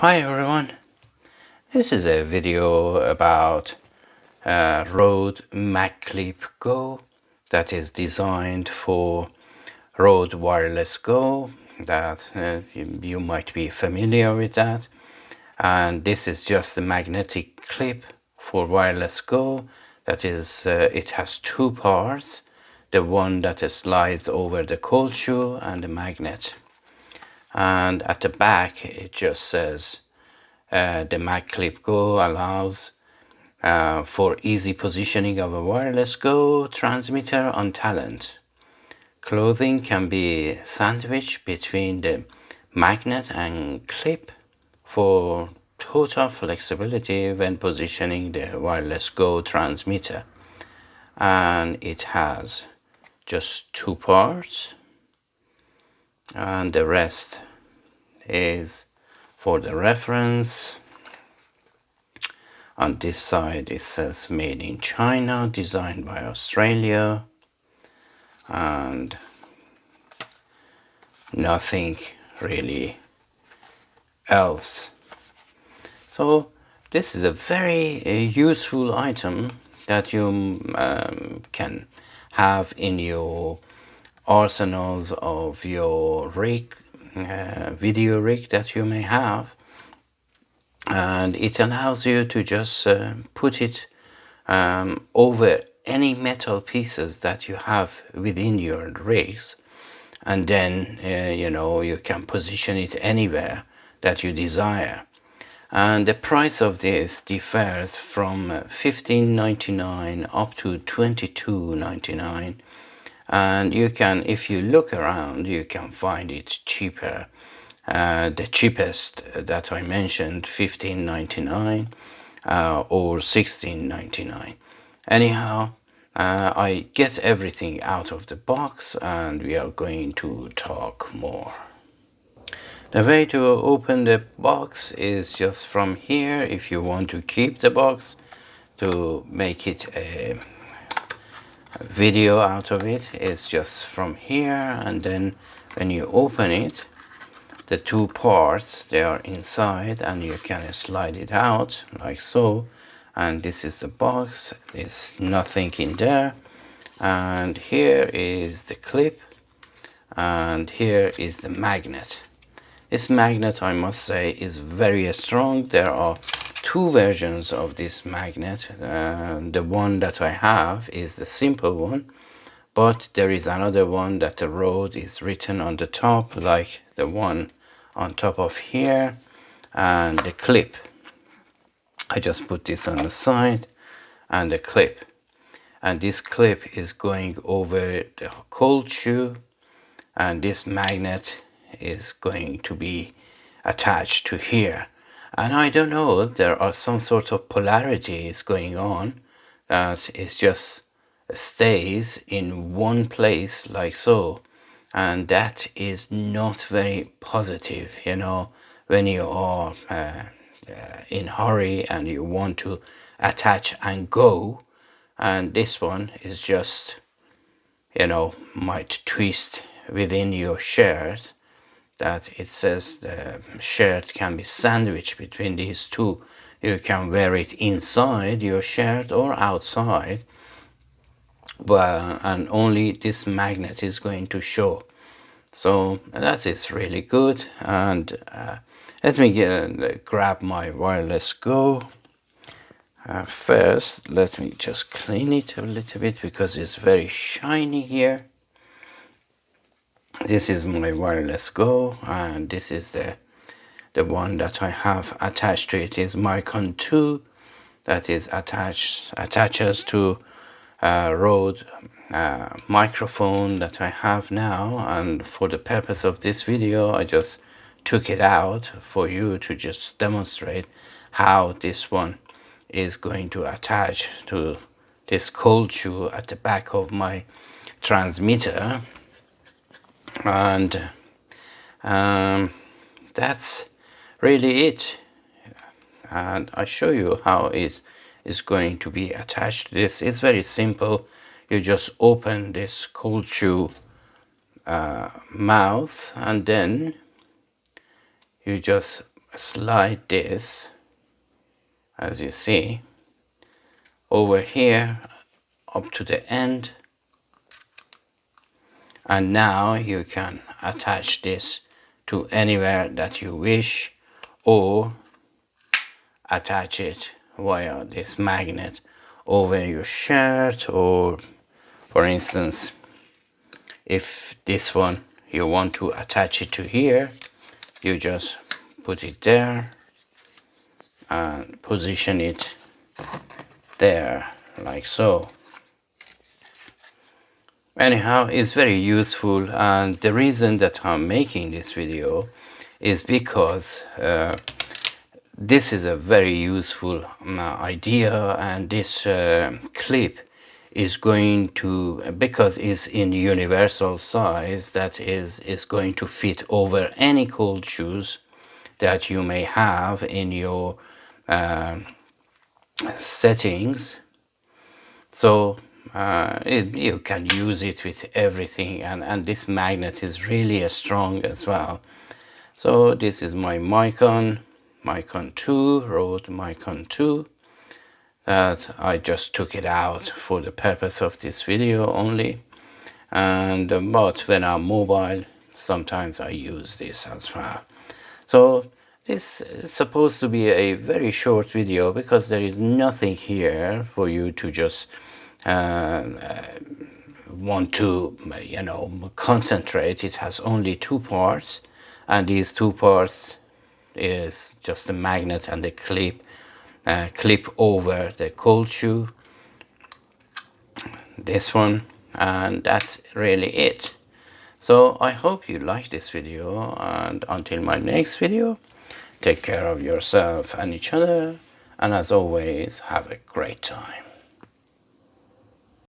Hi everyone, this is a video about Rode MAGCLIP GO that is designed for Rode Wireless Go that you might be familiar with that. And this is just the magnetic clip for Wireless Go. That is, it has two parts, the one that slides over the cold shoe and the magnet. And at the back it just says the MAGCLIP GO allows for easy positioning of a wireless Go transmitter on talent. Clothing can be sandwiched between the magnet and clip for total flexibility when positioning the wireless Go transmitter. And it has just two parts, and the rest is for the reference. On this side it says made in China, designed by Australia, and nothing really else. So this is a very useful item that you can have in your arsenals of your rig, video rig that you may have. And it allows you to just put it over any metal pieces that you have within your rigs, and then you can position it anywhere that you desire. And the price of this differs from $15.99 up to $22.99, and you can, if you look around, you can find it cheaper. The cheapest that I mentioned, $15.99 or $16.99. Anyhow, I get everything out of the box and we are going to talk more. The way to open the box is just from here. If you want to keep the box, to make it a video out of it, is just from here, and then when you open it, the two parts, they are inside and you can slide it out like so. And this is the box, there's nothing in there. And here is the clip, and here is the magnet. This magnet, I must say, is very strong. There are two versions of this magnet. The one that I have is the simple one, but there is another one that the Rode is written on the top, like the one on top of here. And the clip, I just put this on the side, and the clip, and this clip is going over the cold shoe, and this magnet is going to be attached to here. And I don't know, there are some sort of polarities going on that is just stays in one place like so, and that is not very positive, when you are in hurry and you want to attach and go. And this one is just, might twist within your shirt, that it says the shirt can be sandwiched between these two. You can wear it inside your shirt or outside, and only this magnet is going to show. So that is really good. And let me grab my Wireless Go. First, let me just clean it a little bit because it's very shiny here. This is my Wireless Go, and this is the one that I have attached to it is Micron 2, that is attaches to Rode microphone that I have now. And for the purpose of this video, I just took it out for you to just demonstrate how this one is going to attach to this cold shoe at the back of my transmitter. And that's really it. And I show you how it is going to be attached to this. It's very simple. You just open this cold shoe mouth, and then you just slide this, as you see, over here up to the end, and now you can attach this to anywhere that you wish, or attach it via this magnet over your shirt, or for instance, if this one you want to attach it to here, you just put it there and position it there like so. Anyhow, it's very useful, and the reason that I'm making this video is because this is a very useful idea, and this clip is going to, because it's in universal size, that is going to fit over any cold shoes that you may have in your settings. So you can use it with everything, and this magnet is really strong as well. So this is my Micon 2, Rode Micon 2, that I just took it out for the purpose of this video only. And but when I'm mobile, sometimes I use this as well. So this is supposed to be a very short video, because there is nothing here for you to just want to, you know, concentrate. It has only 2 parts, and these 2 parts is just the magnet and the clip over the cold shoe, this one, and that's really it. So I hope you like this video, and until my next video, take care of yourself and each other, and as always, have a great time.